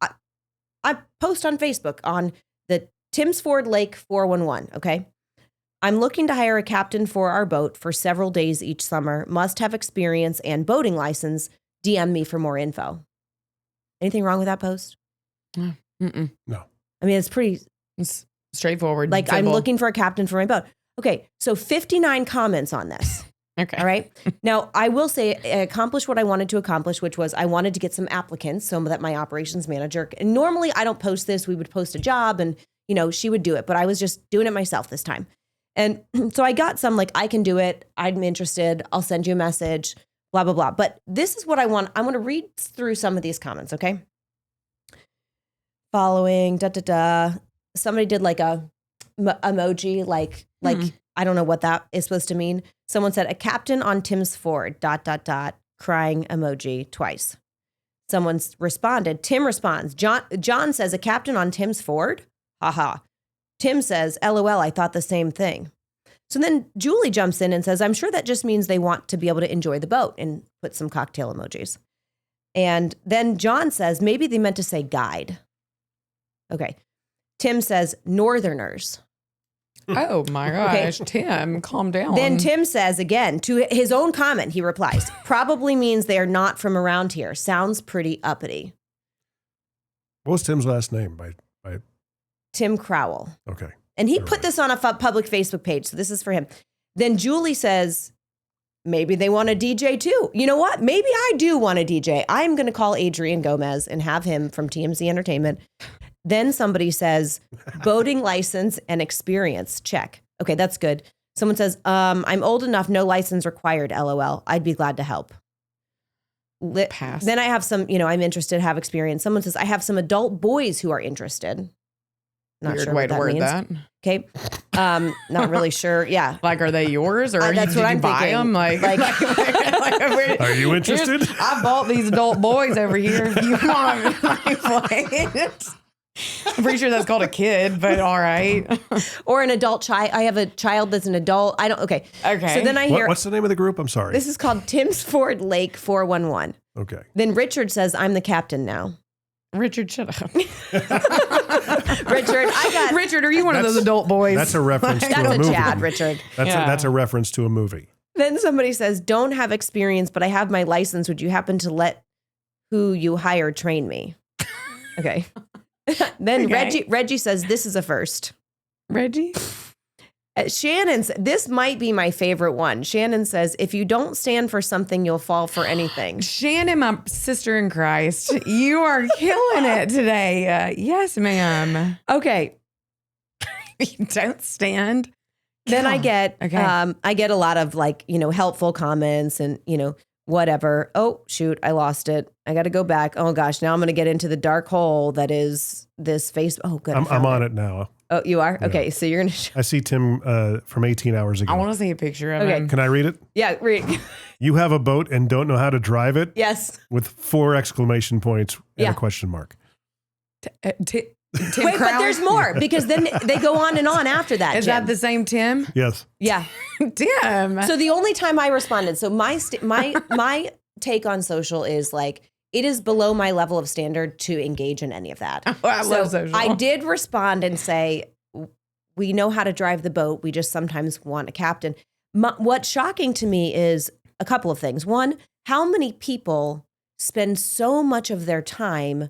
I post on Facebook on the Tim's Ford Lake 411, okay? I'm looking to hire a captain for our boat for several days each summer. Must have experience and boating license. DM me for more info. Anything wrong with that post? No. I mean, It's straightforward. Like, simple. I'm looking for a captain for my boat. Okay, so 59 comments on this. Okay. All right. Now, I will say I accomplished what I wanted to accomplish, which was I wanted to get some applicants so that my operations manager, and normally I don't post this. We would post a job and, she would do it, but I was just doing it myself this time. And so I got some like, I can do it. I'm interested. I'll send you a message, blah, blah, blah. But this is what I want. I want to read through some of these comments. Okay. Following, somebody did like a emoji, like I don't know what that is supposed to mean. Someone said a captain on Tim's Ford, ... crying emoji twice. Someone responded, Tim responds, John says a captain on Tim's Ford? Haha. Tim says, LOL, I thought the same thing. So then Julie jumps in and says, I'm sure that just means they want to be able to enjoy the boat, and put some cocktail emojis. And then John says, maybe they meant to say guide. Okay. Tim says, Northerners. Oh my gosh, okay. Tim, calm down. Then Tim says again, to his own comment, he replies, probably means they are not from around here. Sounds pretty uppity. What was Tim's last name? By Tim Crowell. Okay. And he put this on a public Facebook page, so this is for him. Then Julie says, maybe they want a DJ too. You know what? Maybe I do want a DJ. I'm going to call Adrian Gomez and have him from TMZ Entertainment. Then somebody says, boating license and experience, check. Okay, that's good. Someone says, I'm old enough, no license required, LOL. I'd be glad to help. Pass. Then I have some, I'm interested, have experience. Someone says, I have some adult boys who are interested. Not Weird sure way what to that word means. that. Okay. Not really sure. Yeah. Like, are they yours, or that's did what you I'm buy thinking. them? Like, are you interested? I bought these adult boys over here. You want play it? I'm pretty sure that's called a kid, but all right. Or an adult child. I have a child that's an adult. Okay. So then I hear. What's the name of the group? I'm sorry. This is called Tim's Ford Lake 411. Okay. Then Richard says, I'm the captain now. Richard, shut up. Richard, are you one of those adult boys? That's a reference to a That's movie. a Chad, Richard. That's a reference to a movie. Then somebody says, don't have experience, but I have my license. Would you happen to let who you hire train me? Okay. Then Reggie says, this is a first. Reggie? Shannon, this might be my favorite one. Shannon says, if you don't stand for something, you'll fall for anything. Shannon, my sister in Christ, you are killing it today. Yes, ma'am. Okay. You don't stand. Then I get, Okay. I get a lot of helpful comments and, whatever. Oh, shoot, I lost it. I got to go back. Oh gosh, now I'm going to get into the dark hole that is this Facebook. Oh, good. I'm on it now. Oh, you are? Yeah. Okay, so you're going to. I see Tim from 18 hours ago. I want to see a picture of Okay. him. Can I read it? Yeah, read. You have a boat and don't know how to drive it? Yes. With 4 exclamation points and Yeah. a question mark. Tim Wait, Crowell? but there's more because then they go on and on after that. Is Jim. that the same Tim? Yes. Yeah. Tim. So the only time I responded, so my take on social is like, it is below my level of standard to engage in any of that. Oh, I love social. I did respond and say, we know how to drive the boat. We just sometimes want a captain. What's shocking to me is a couple of things. One, how many people spend so much of their time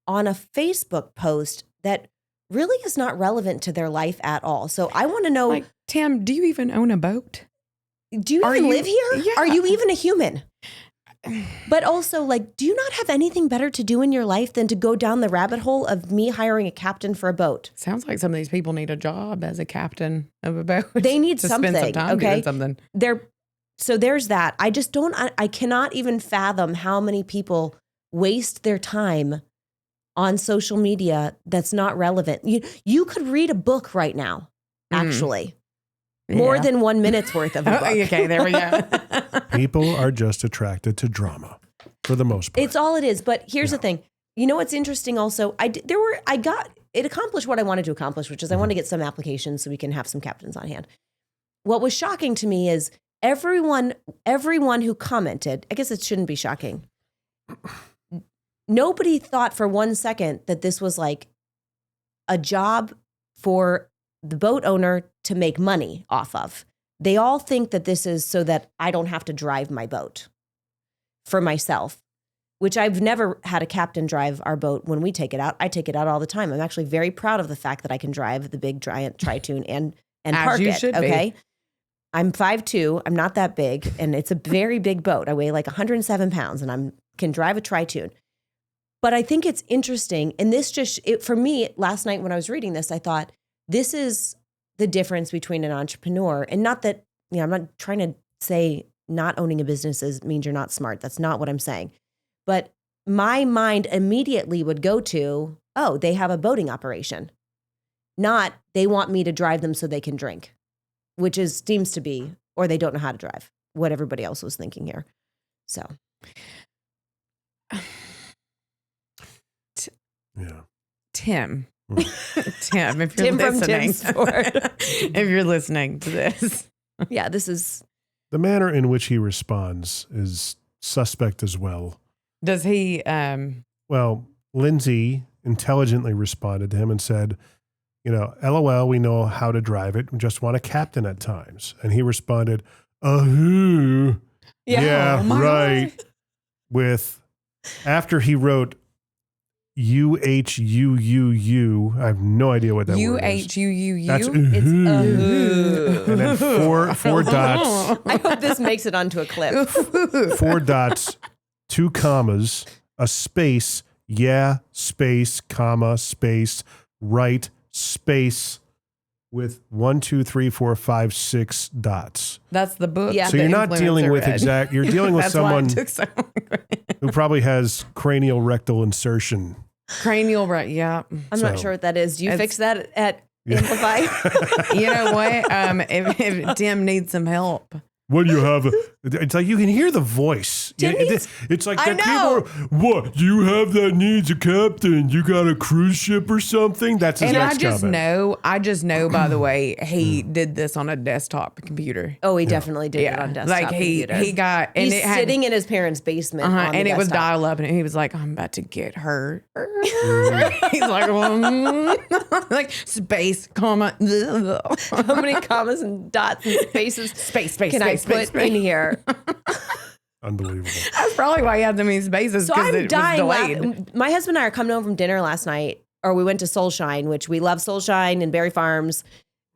on a Facebook post that really is not relevant to their life at all. So I want to know, Like, Tim, do you even own a boat? do you even live here? Yeah. Are you even a human? But also, do you not have anything better to do in your life than to go down the rabbit hole of me hiring a captain for a boat? Sounds like some of these people need a job as a captain of a boat. They need to something, spend some time okay? doing something. So there's that. I just don't, I cannot even fathom how many people waste their time on social media that's not relevant. You could read a book right now, actually. More than 1 minute's worth of a book. Okay, there we go. People are just attracted to drama for the most part. It's all it is. But here's the thing. You know what's interesting also? It accomplished what I wanted to accomplish, which is I wanted to get some applications so we can have some captains on hand. What was shocking to me is everyone who commented, I guess it shouldn't be shocking. Nobody thought for 1 second that this was like a job for the boat owner to make money off of. They all think that this is so that I don't have to drive my boat for myself, which I've never had a captain drive our boat when we take it out. I take it out all the time. I'm actually very proud of the fact that I can drive the big giant Tritoon and park it. Okay. I'm 5'2". I'm not that big. And it's a very big boat. I weigh like 107 pounds and I can drive a Tritoon. But I think it's interesting. And this for me, last night when I was reading this, I thought, this is the difference between an entrepreneur. And not that, I'm not trying to say not owning a business means you're not smart. That's not what I'm saying. But my mind immediately would go to, oh, they have a boating operation. Not they want me to drive them so they can drink, which seems to be, or they don't know how to drive, what everybody else was thinking here. So. Yeah. Tim, if you're listening, if you're listening to this. Yeah, this is. The manner in which he responds is suspect as well. Does he? Well, Lyndsay intelligently responded to him and said, LOL, we know how to drive it. We just want a captain at times. And he responded, yeah, oh right. God. After he wrote UHUUU, I have no idea what that word is. UHUUU? That's It's and then four dots. I hope this makes it onto a clip. 4 dots, 2 commas, a space, space, comma, space, right, space, with 1, 2, 3, 4, 5, 6 dots. That's the book. Yeah. So you're not dealing with you're dealing with someone who probably has cranial rectal insertion. Cranial, right? Yeah. I'm not sure what that is. Do you fix that at Amplify? You know what? If Tim needs some help. What do you have? It's like you can hear the voice. It's like I that know. people. What you have that needs a captain? You got a cruise ship or something? That's his next comment. I just know. By the way, he did this on a desktop computer. Oh, he definitely did it on desktop. Like he got. And he's sitting in his parents' basement, on the and it was desktop. dial up, and he was like, "I'm about to get her." He's like, like space, comma. How many commas and dots and spaces? Space. Can I put in here? Unbelievable. That's probably why he had so many spaces. So I'm dying. Was delayed. My husband and I are coming home from dinner last night, or we went to Soulshine, which we love Soulshine and Berry Farms,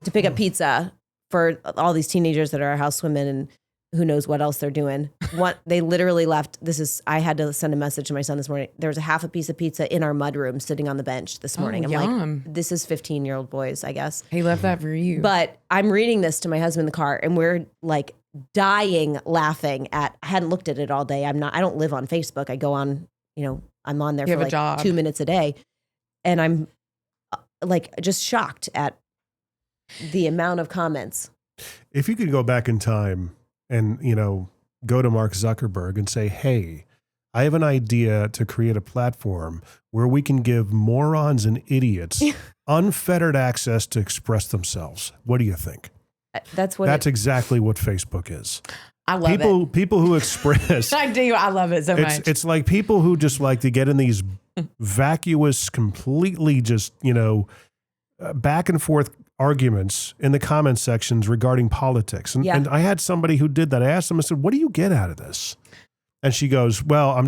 to pick up pizza for all these teenagers that are at our house swimming and who knows what else they're doing. They literally left. I had to send a message to my son this morning. There was a half a piece of pizza in our mudroom sitting on the bench this morning. I'm yum. like, this is 15-year-old boys, I guess. He left that for you. But I'm reading this to my husband in the car, and we're like dying laughing at. I hadn't looked at it all day. I don't live on Facebook. I go on. I'm on there for like 2 minutes a day, and I'm like just shocked at the amount of comments. If you could go back in time and, go to Mark Zuckerberg and say, hey, I have an idea to create a platform where we can give morons and idiots unfettered access to express themselves. What do you think? That's exactly what Facebook is. I love it. People who express. I do. I love it so much. It's like people who just like to get in these vacuous, completely just, back and forth arguments in the comment sections regarding politics. And I had somebody who did that. I asked them, I said, what do you get out of this? And she goes, well,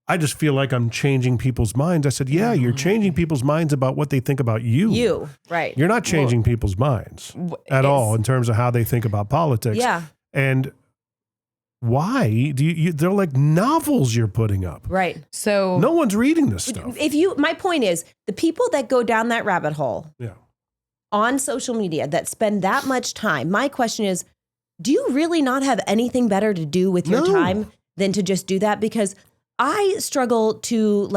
I just feel like I'm changing people's minds. I said, yeah, you're changing people's minds about what they think about you. You, right. You're not changing people's minds at all in terms of how they think about politics. Yeah. And why do you they're like novels you're putting up. Right. So no one's reading this stuff. My point is, the people that go down that rabbit hole on social media that spend that much time, my question is, do you really not have anything better to do with your time than to just do that? Because I struggle to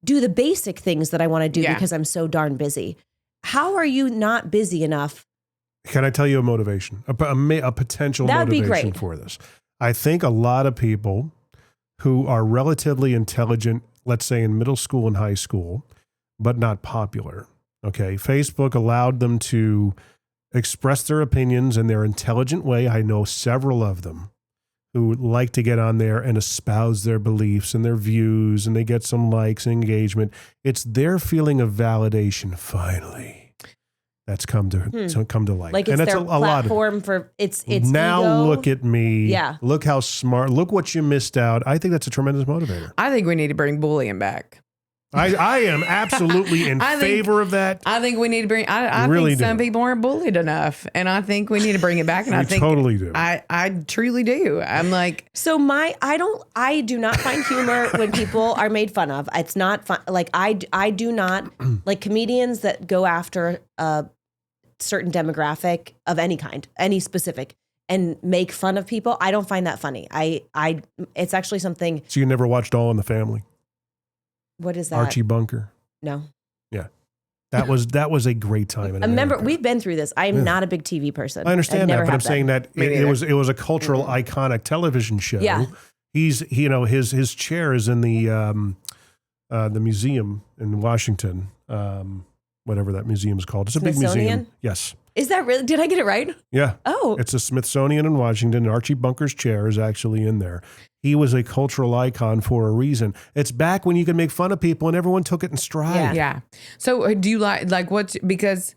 do the basic things that I want to do Yeah. because I'm so darn busy. How are you not busy enough? Can I tell you a motivation, a potential That would be motivation great. for this? I think a lot of people who are relatively intelligent, let's say in middle school and high school, but not popular. Okay. Facebook allowed them to express their opinions in their intelligent way. I know several of them who like to get on there and espouse their beliefs and their views, and they get some likes and engagement. It's their feeling of validation, finally, that's come to light. Like it's and their a lot of platform for it's now ego. look at me. Yeah. Look how smart. Look what you missed out. I think that's a tremendous motivator. I think we need to bring bullying back. I am absolutely in favor of that. I think we need to bring. I Really think some do. people aren't bullied enough, and I think we need to bring it back. And I We think totally do. I truly do. I'm like, So I do not find humor when people are made fun of. It's not fun. Like I do not like comedians that go after a certain demographic of any kind, any specific, and make fun of people. I don't find that funny. It's actually something. So you never watched All in the Family? What is that? Archie Bunker. No. Yeah. That was a great time. In Remember, America. we've been through this. I am not a big TV person. I understand that, but I'm have saying been. that Me it neither. was a cultural iconic television show. Yeah. He's his chair is in the museum in Washington, whatever that museum is called. It's a big museum. Smithsonian? Yes. Is that really? Did I get it right? Yeah. Oh, It's a Smithsonian in Washington. Archie Bunker's chair is actually in there. He was a cultural icon for a reason. It's back when you can make fun of people and everyone took it in stride. yeah. So do you like what's because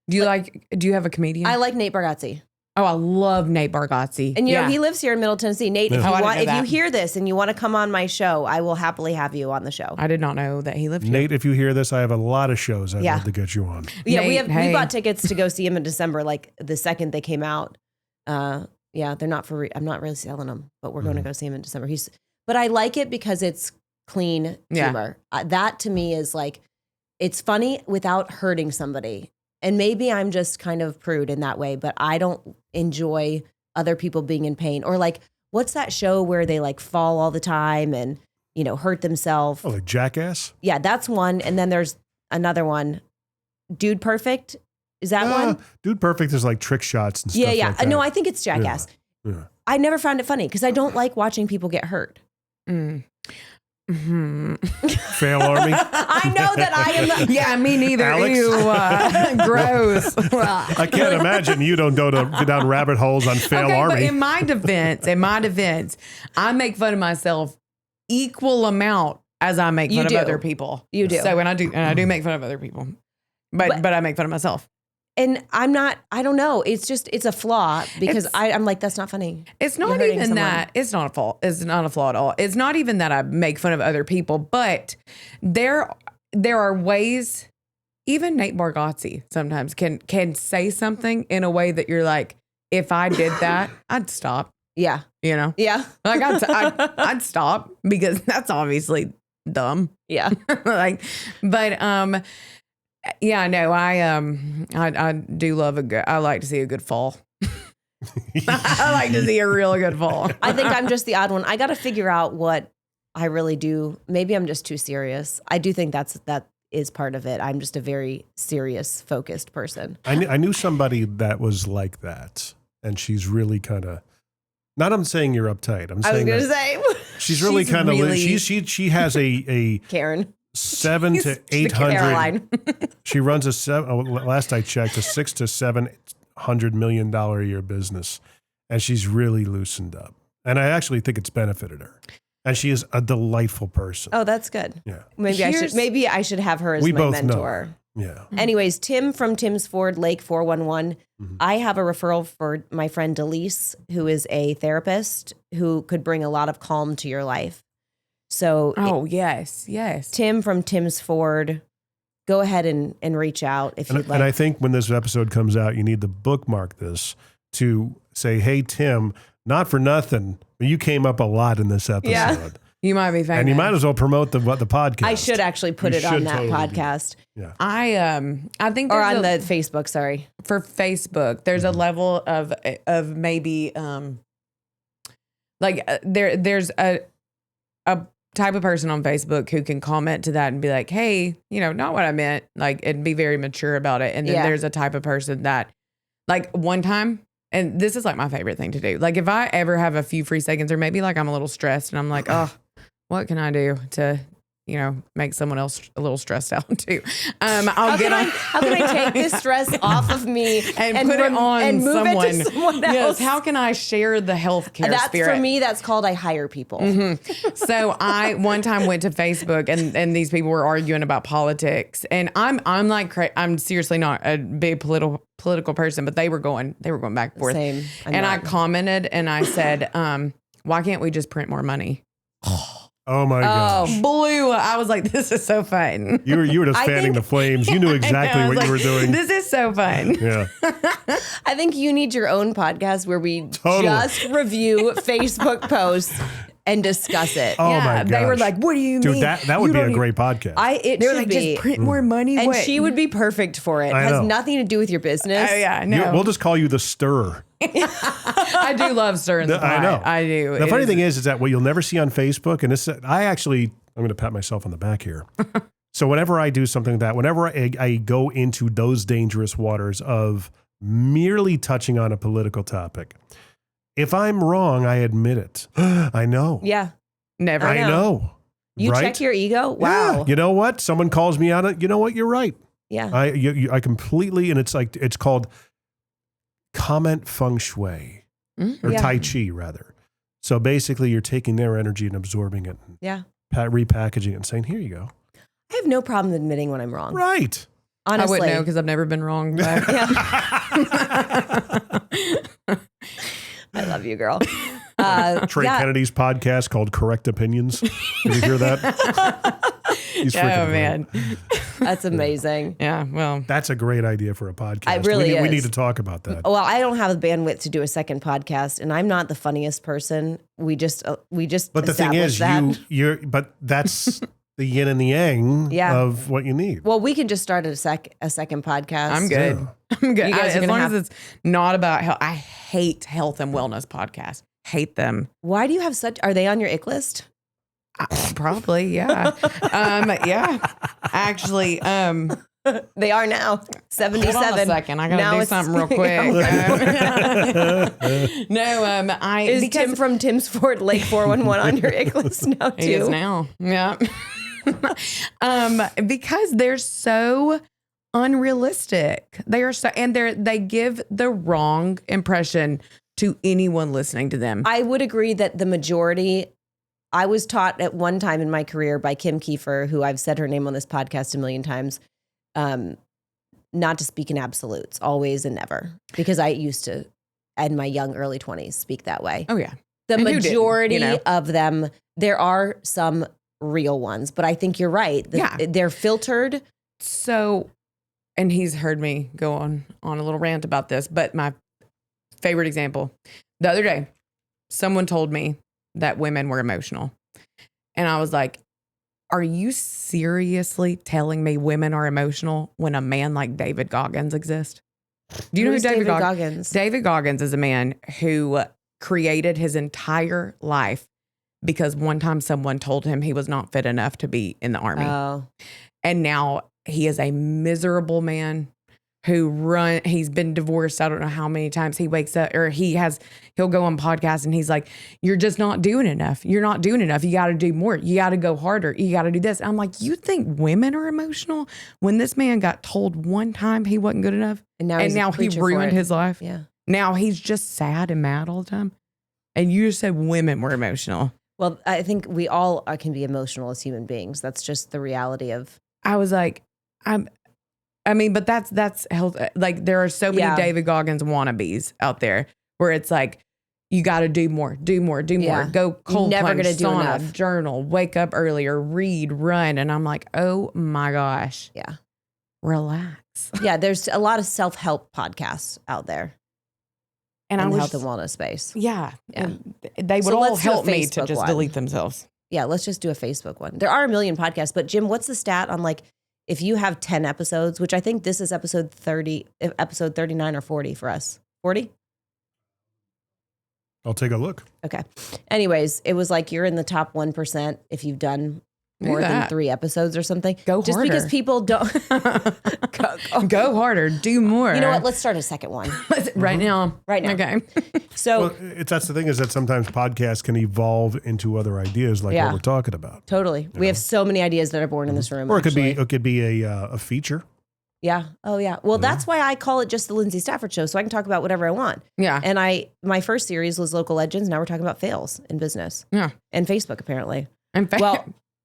do you have a comedian? I like Nate Bargatze. Oh, I love Nate Bargatze. And you know, he lives here in Middle Tennessee. Nate, Yeah. if Oh, I you didn't want, know if you that. hear this and you want to come on my show, I will happily have you on the show. I did not know that he lived here. Nate, if you hear this, I have a lot of shows I'd Yeah. love to get you on. Yeah, we Nate, we hey. bought tickets to go see him in December. Like the second they came out. Yeah, they're not for. I'm not really selling them, but we're going to go see him in December. But I like it because it's clean Yeah. humor. That to me is like, it's funny without hurting somebody. And maybe I'm just kind of prude in that way, but I don't enjoy other people being in pain. Or like, what's that show where they like fall all the time and, you know, hurt themselves? Oh, like Jackass? Yeah, that's one. And then there's another one, Dude Perfect. Is that one? Dude Perfect is like trick shots and stuff Yeah. like that. No, I think it's Jackass. Yeah. I never found it funny because I don't like watching people get hurt. Mm. Mhm. Fail Army? I know that I am the, Yeah, me neither. Alex? Ew, gross. I can't imagine you don't go down rabbit holes on Fail Okay, but Army. in my defense, I make fun of myself equal amount as I make You fun do. of other people. You do. So when I do make fun of other people, but I make fun of myself. and I'm not, I don't know. It's just, it's a flaw because I'm like, that's not funny. It's You're not hurting even someone. that. It's not a fault. It's not a flaw at all. It's not even that I make fun of other people, but there are ways. Even Nate Bargatze sometimes can say something in a way that you're like, if I did that, I'd stop. Yeah. You know, Yeah. like I'd stop because that's obviously dumb. Yeah. Like, but yeah, no, I do love I like to see a good fall. I like to see a real good fall. I think I'm just the odd one. I got to figure out what I really do. Maybe I'm just too serious. I do think that is part of it. I'm just a very serious, focused person. I knew somebody that was like that, and she's really kind of. Not I'm saying you're uptight. I'm I was saying going to that say, she's really kind of really- she has a Karen. 7 to She's the 800. Caroline. She runs last I checked, a $600 to $700 million a year business, and she's really loosened up. And I actually think it's benefited her. And she is a delightful person. Oh, that's good. Yeah, Maybe I should have her as we my both mentor. know. Yeah. Anyways, Tim from Tim's Ford Lake 411. I have a referral for my friend Delise, who is a therapist who could bring a lot of calm to your life. So Oh yes. Tim from Tim's Ford, go ahead and reach out if you'd like. And I think when this episode comes out, you need to bookmark this to say, hey, Tim, not for nothing, but you came up a lot in this episode. Yeah. You might be famous. And you might as well promote the podcast. I should actually put You it on should that totally do podcast Yeah. I think or there's on the Facebook. Sorry. for Facebook, there's a level of maybe there's a type of person on Facebook who can comment to that and be like, hey, not what I meant, like, and be very mature about it. And then there's a type of person that, like, one time, and this is like my favorite thing to do. Like, if I ever have a few free seconds, or maybe like I'm a little stressed and I'm like, oh, what can I do to, make someone else a little stressed out too? How can I take this stress off of me and put it on and move someone? it to someone else? Yes. How can I share the healthcare spirit? For me, that's called I hire people. Mm-hmm. So I one time went to Facebook and these people were arguing about politics, and I'm like, I'm seriously not a big political person, but they were going back and forth. Same. I commented and I said, why can't we just print more money? Oh my gosh. Blew. I was like, this is so fun. You were just fanning the flames. You knew exactly what you were doing. This is so fun. Yeah. I think you need your own podcast where we just review Facebook posts and discuss it. Oh my gosh. They were like, what do you mean? Dude, that would be a great podcast. It They were should like, be. just print more money. And she would be perfect for it. It I has know. nothing to do with your business. Oh yeah, no. We'll just call you the stirrer. I do love stirring the pot. I know. I do. The funny thing is that what you'll never see on Facebook, and this, I'm going to pat myself on the back here. So whenever I do something like that, whenever I go into those dangerous waters of merely touching on a political topic, if I'm wrong, I admit it. I know. Yeah. Never. I know. You right? check your ego? Wow. Yeah. You know what? Someone calls me on it. You know what? You're right. Yeah. I completely, and it's called comment feng shui or Tai Chi rather. So basically you're taking their energy and absorbing it. Yeah. Repackaging it and saying, here you go. I have no problem admitting when I'm wrong. Right. Honestly. I wouldn't know because I've never been wrong. But. I love you, girl. Trey Kennedy's podcast called Correct Opinions. Did you hear that? He's freaking man. That's amazing. Yeah, well. That's a great idea for a podcast. It really is. We need to talk about that. Well, I don't have the bandwidth to do a second podcast, and I'm not the funniest person. We just. But the thing is, but that's the yin and the yang of what you need. Well, we can just start a second podcast. I'm good. Yeah. I'm good. As long as it's not about health. I hate health and wellness podcasts. Hate them. Why do you have such? Are they on your ick list? Probably, yeah. Yeah. Actually, they are now 77. Hold on a second. I gotta do something real quick. Is Tim from Tim's Ford Lake 411 on your ick list now too? He is now. Yeah. Because they're so unrealistic. They give the wrong impression to anyone listening to them. I would agree that the majority. I was taught at one time in my career by Kim Kiefer, who I've said her name on this podcast a million times, not to speak in absolutes, always and never, because I used to, in my young early 20s, speak that way. Oh, yeah. The majority of them, there are some real ones, but I think you're right. They're filtered. So, and he's heard me go on a little rant about this, but my favorite example, the other day, someone told me that women were emotional. And I was like, are you seriously telling me women are emotional when a man like David Goggins exists? Do you know who David Goggins? David Goggins is a man who created his entire life because one time someone told him he was not fit enough to be in the army. Oh. And now he is a miserable man he's been divorced. I don't know how many times he wakes up or he'll go on podcasts and he's like, you're just not doing enough. You're not doing enough. You got to do more. You got to go harder. You got to do this. I'm like, you think women are emotional when this man got told one time he wasn't good enough? And now he ruined his life. Yeah. Now he's just sad and mad all the time. And you just said women were emotional. Well, I think we all can be emotional as human beings. That's just the reality of. I was like, but that's health. Like there are so many David Goggins wannabes out there where it's like, you got to do more, go cold Never plunge, gonna do sauna, enough. journal, wake up earlier, read, run. And I'm like, oh my gosh. Yeah. Relax. Yeah. There's a lot of self-help podcasts out there. And in I the was health and wellness space. Yeah. Yeah. They would So all let's do a help me to Facebook just one. delete themselves. Yeah. Let's just do a Facebook one. There are a million podcasts, but Jim, what's the stat on like, if you have 10 episodes, which I think this is episode 30, episode 39 or 40 for us. 40? I'll take a look. Okay. Anyways, it was like you're in the top 1% if you've done more than 3 episodes or something. Go just harder. because people don't Go harder, do more. You know what? Let's start a second one right now. Right now. Okay. So Well, that's the thing is that sometimes podcasts can evolve into other ideas like Yeah. what we're talking about. totally, we have so many ideas that are born in this room. Or actually. it could be a feature. Yeah. Oh, yeah. Well, that's why I call it just the Lyndsay Stafford Show, so I can talk about whatever I want. Yeah. And my first series was Local Legends. Now we're talking about fails in business. Yeah. And Facebook, apparently. In fact, Well,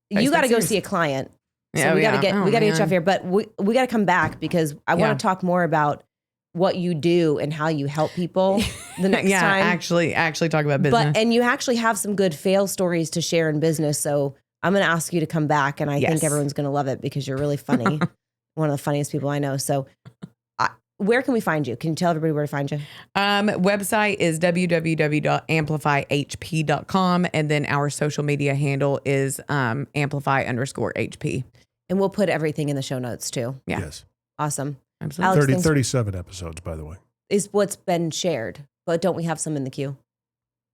you Facebook got to go series. see a client. So Yeah, we got to yeah. get Oh, we got to get you man. off here, but we got to come back because I Yeah. want to talk more about what you do and how you help people the next yeah, time. actually talk about business. And you actually have some good fail stories to share in business. So I'm going to ask you to come back, and I think Yes. everyone's going to love it because you're really funny. One of the funniest people I know. So where can we find you? Can you tell everybody where to find you? Website is www.amplifyhp.com. And then our social media handle is amplify_HP. And we'll put everything in the show notes too. Yeah. Yes. Awesome. Absolutely. Alex, thanks. 37 episodes, by the way. Is what's been shared, but don't we have some in the queue?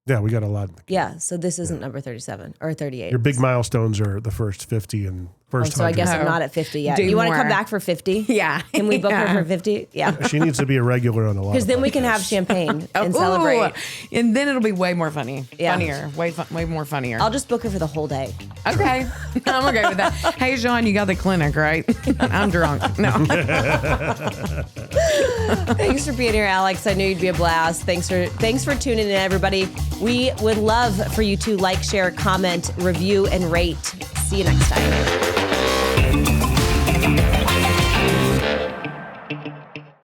Yeah, we got a lot. Yeah. So this isn't number 37 or 38. Your big milestones are the first 50 and first So I 100. guess I'm No. not at 50 yet. Do You want to come more. back for 50? Yeah. Can we book Yeah. her for 50? Yeah. She needs to be a regular on a lot. Because of then we can have podcasts. champagne and Ooh, celebrate. and then it'll be way more funny. Yeah. Funnier. Way more funnier. I'll just book her for the whole day. Okay. I'm okay with that. Hey, Sean, you got the clinic, right? I'm drunk. No. Thanks for being here, Alex. I knew you'd be a blast. Thanks for tuning in, everybody. We would love for you to like, share, comment, review, and rate. See you next time.